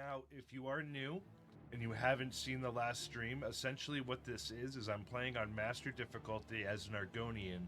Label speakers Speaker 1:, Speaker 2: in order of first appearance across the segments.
Speaker 1: Now, if you are new and you haven't seen the last stream, essentially what this is I'm playing on master difficulty as an Argonian,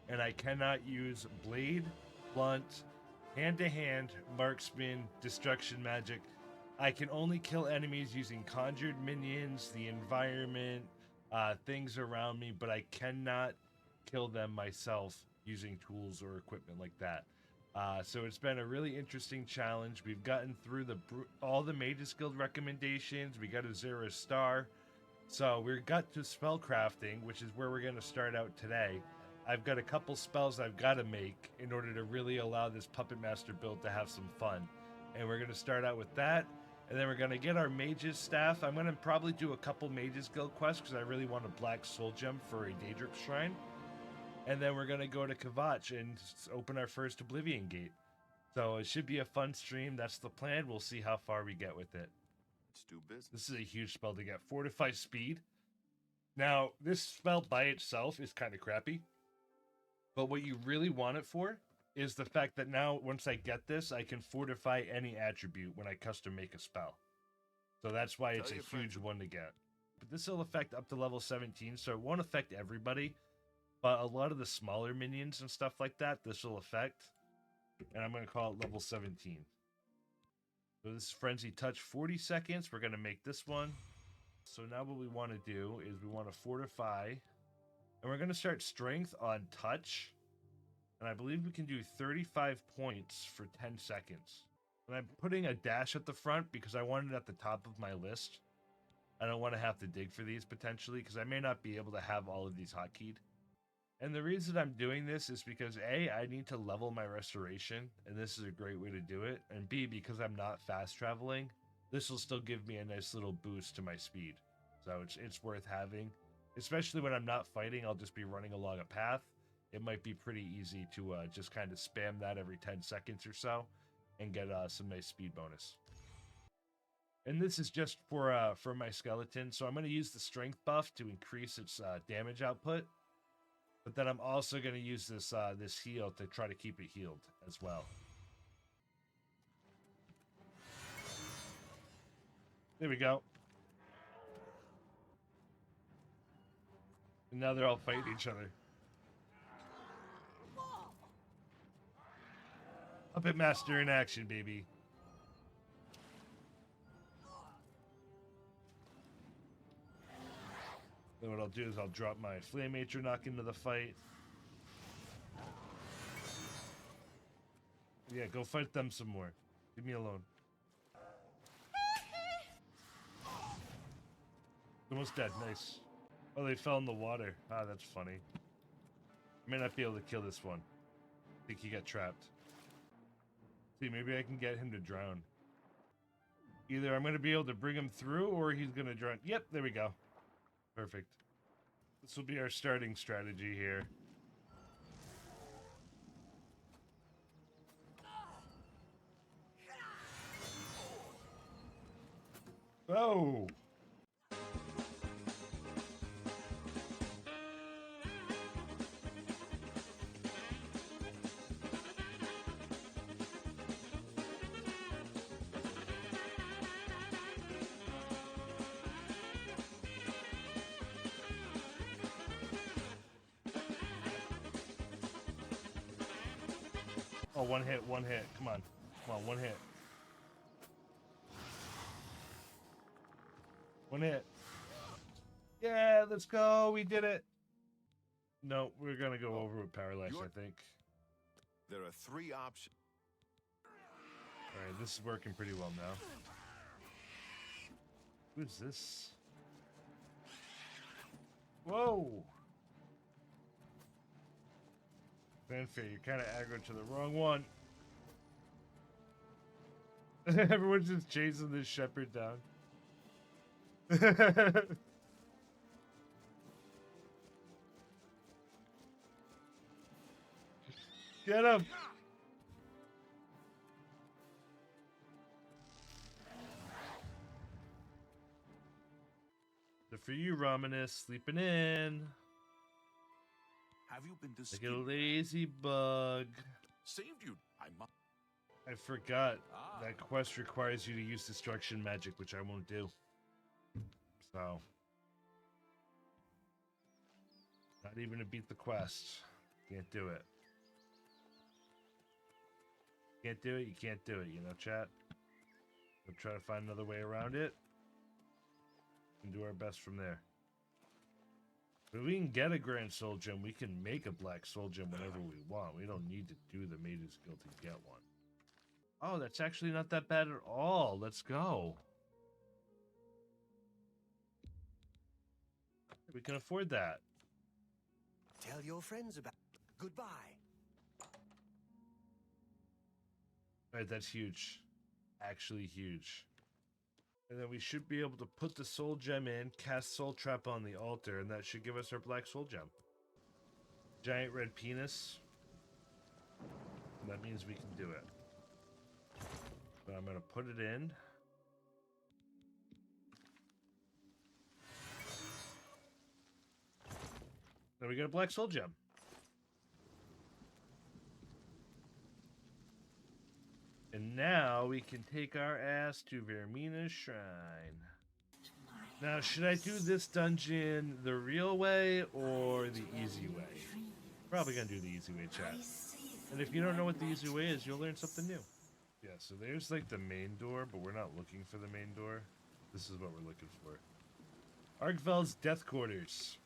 Speaker 1: and I cannot use blade, blunt, hand-to-hand, marksman, destruction magic. I can only kill enemies using conjured minions, the environment, things around me, but I cannot kill them myself using tools or equipment like that. So it's been a really interesting challenge. We've gotten through all the Mages Guild recommendations. We got Azura star. So we got to spell crafting, which is where we're going to start out today. I've got a couple spells I've got to make in order to really allow this Puppetmaster build to have some fun. And we're going to start out with that. And then we're going to get our Mages staff. I'm going to probably do a couple Mages Guild quests because I really want a black soul gem for a Daedric Shrine. And then we're going to go to Kvatch and open our first Oblivion gate. So it should be a fun stream. That's the plan. We'll see how far we get with it.
Speaker 2: Let's do business.
Speaker 1: This is a huge spell to get. Fortify speed. Now, this spell by itself is kind of crappy. But what you really want it for is the fact that now, once I get this, I can fortify any attribute when I custom make a spell. So that's why it's a huge one to get. But this will affect up to level 17, so it won't affect everybody. But a lot of the smaller minions and stuff like that, this will affect. And I'm going to call it level 17. So this is Frenzy Touch, 40 seconds. We're going to make this one. So now what we want to do is we want to fortify. And we're going to start Strength on Touch. And I believe we can do 35 points for 10 seconds. And I'm putting a dash at the front because I want it at the top of my list. I don't want to have to dig for these potentially because I may not be able to have all of these hotkeyed. And the reason I'm doing this is because A, I need to level my restoration, and this is a great way to do it. And B, because I'm not fast traveling, this will still give me a nice little boost to my speed. So it's worth having. Especially when I'm not fighting, I'll just be running along a path. It might be pretty easy to just kind of spam that every 10 seconds or so and get some nice speed bonus. And this is just for my skeleton. So I'm going to use the strength buff to increase its damage output. But then I'm also going to use this this heal to try to keep it healed as well. There we go. And now they're all fighting each other. Puppetmaster in action, baby. Then what I'll do is I'll drop my Flame Atronach into the fight. Yeah, go fight them some more. Leave me alone. Almost dead. Nice. Oh, they fell in the water. Ah, that's funny. I may not be able to kill this one. I think he got trapped. See, maybe I can get him to drown. Either I'm going to be able to bring him through or he's going to drown. Yep, there we go. Perfect. This will be our starting strategy here. Oh! Oh, one hit, one hit. Come on. Come on, one hit. One hit. Yeah, let's go. We did it. No, we're going to go over with Parallax, I think.
Speaker 2: There are 3 options.
Speaker 1: Alright, this is working pretty well now. Who's this? Whoa! Fanfare, you're kind of aggro to the wrong one. Everyone's just chasing this shepherd down. Get him! So for you, Rabonah, sleeping in.
Speaker 2: Have you been to
Speaker 1: Like a lazy bug.
Speaker 2: Saved you. I must.
Speaker 1: I forgot that quest requires you to use destruction magic, which I won't do. So, not even to beat the quest. Can't do it. Can't do it, you can't do it, you know, chat? We'll try to find another way around it. And do our best from there. But if we can get a Grand Soul Gem, we can make a Black Soul Gem whenever we want. We don't need to do the Maiden's Guild to get one. Oh, that's actually not that bad at all. Let's go. We can afford that.
Speaker 3: Tell your friends about goodbye.
Speaker 1: Alright, that's huge. Actually huge. And then we should be able to put the soul gem in, cast soul trap on the altar, and that should give us our black soul gem. Giant red penis. That means we can do it. But I'm going to put it in. Now we got a black soul gem. And now we can take our ass to Vaermina Shrine. Now, should I do this dungeon the real way or the easy way? Probably gonna do the easy way, chat. And if you don't know what the easy way is, you'll learn something new. Yeah, so there's like the main door, but we're not looking for the main door. This is what we're looking for. Arkveld's Death Quarters.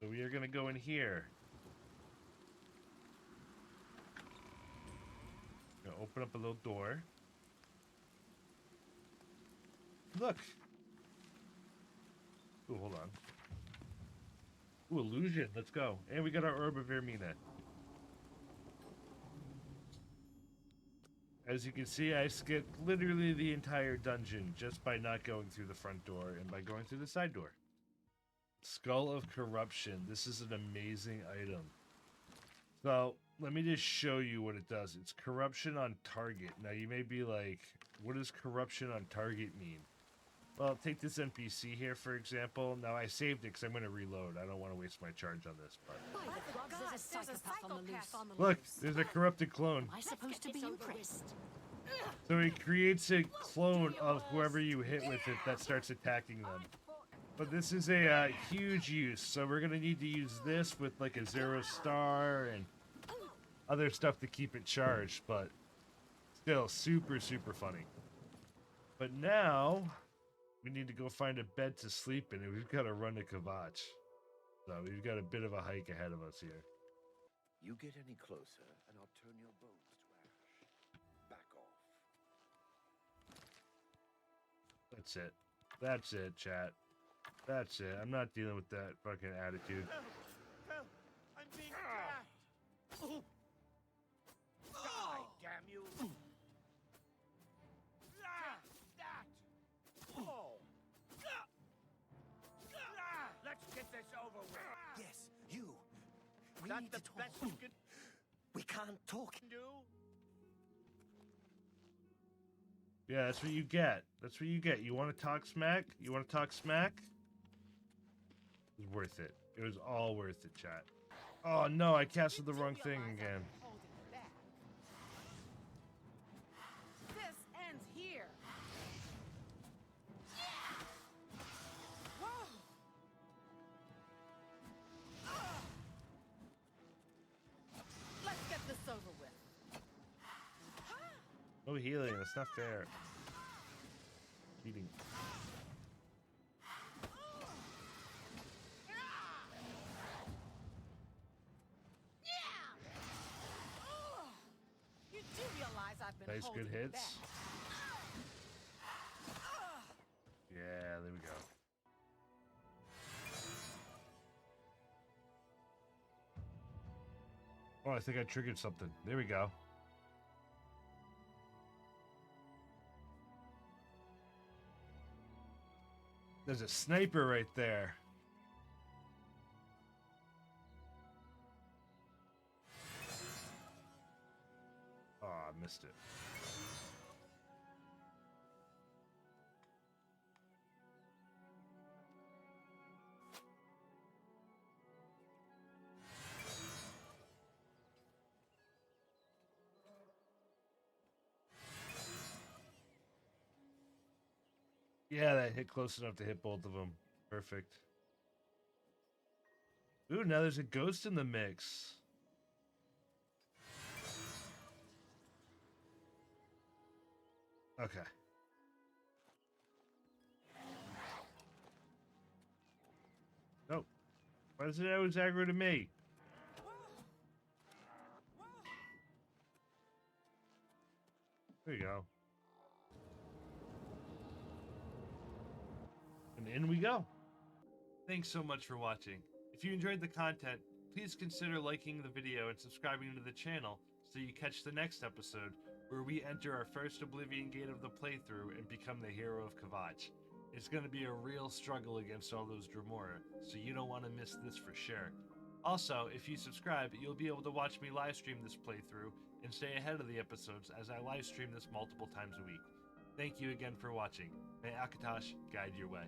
Speaker 1: So we are gonna go in here. Gonna open up a little door. Look. Ooh, hold on. Ooh, illusion. Let's go. And we got our Orb of Vaermina. As you can see, I skipped literally the entire dungeon just by not going through the front door and by going through the side door. Skull of Corruption. This is an amazing item. So, let me just show you what it does. It's corruption on target. Now, you may be like, what does corruption on target mean? Well, take this NPC here, for example. Now, I saved it because I'm going to reload. I don't want to waste my charge on this. But
Speaker 4: There's a psychopath on the loose.
Speaker 1: look, there's a corrupted clone.
Speaker 4: Am I supposed to be impressed?
Speaker 1: So it creates a clone of whoever you hit with it that starts attacking them. But this is a huge use. So we're going to need to use this with like a 0 star and other stuff to keep it charged. But still super, super funny. But now we need to go find a bed to sleep in, and we've got to run to Kvatch. So we've got a bit of a hike ahead of us here.
Speaker 2: You get any closer, and I'll turn your bones to ash. Back off.
Speaker 1: That's it. That's it, chat. That's it. I'm not dealing with that fucking attitude.
Speaker 3: Help! I'm being attacked! Die, damn you! Let's get this over with. Yes, you. We need to talk. Best you can we can't talk. Do?
Speaker 1: Yeah, that's what you get. That's what you get. You want to talk smack? You want to talk smack? It was worth it. It was all worth it, chat. Oh no, I casted the wrong thing again.
Speaker 5: This ends here. Let's get this over with.
Speaker 1: No healing. That's not fair. Cheating.
Speaker 5: You do realize I've been
Speaker 1: Nice, good
Speaker 5: holding
Speaker 1: hits.
Speaker 5: back.
Speaker 1: Yeah, there we go. Oh, I think I triggered something. There we go. There's a sniper right there. Oh, I missed it. Yeah, that hit close enough to hit both of them. Perfect. Ooh, now there's a ghost in the mix. Okay. Nope. Why does it always aggro to me? There you go. And in we go. Thanks so much for watching. If you enjoyed the content, please consider liking the video and subscribing to the channel so you catch the next episode where we enter our first Oblivion gate of the playthrough and become the hero of Kvatch. It's going to be a real struggle against all those Dremora, so you don't want to miss this for sure. Also, if you subscribe, you'll be able to watch me live stream this playthrough and stay ahead of the episodes as I live stream this multiple times a week. Thank you again for watching. May Akatosh guide your way.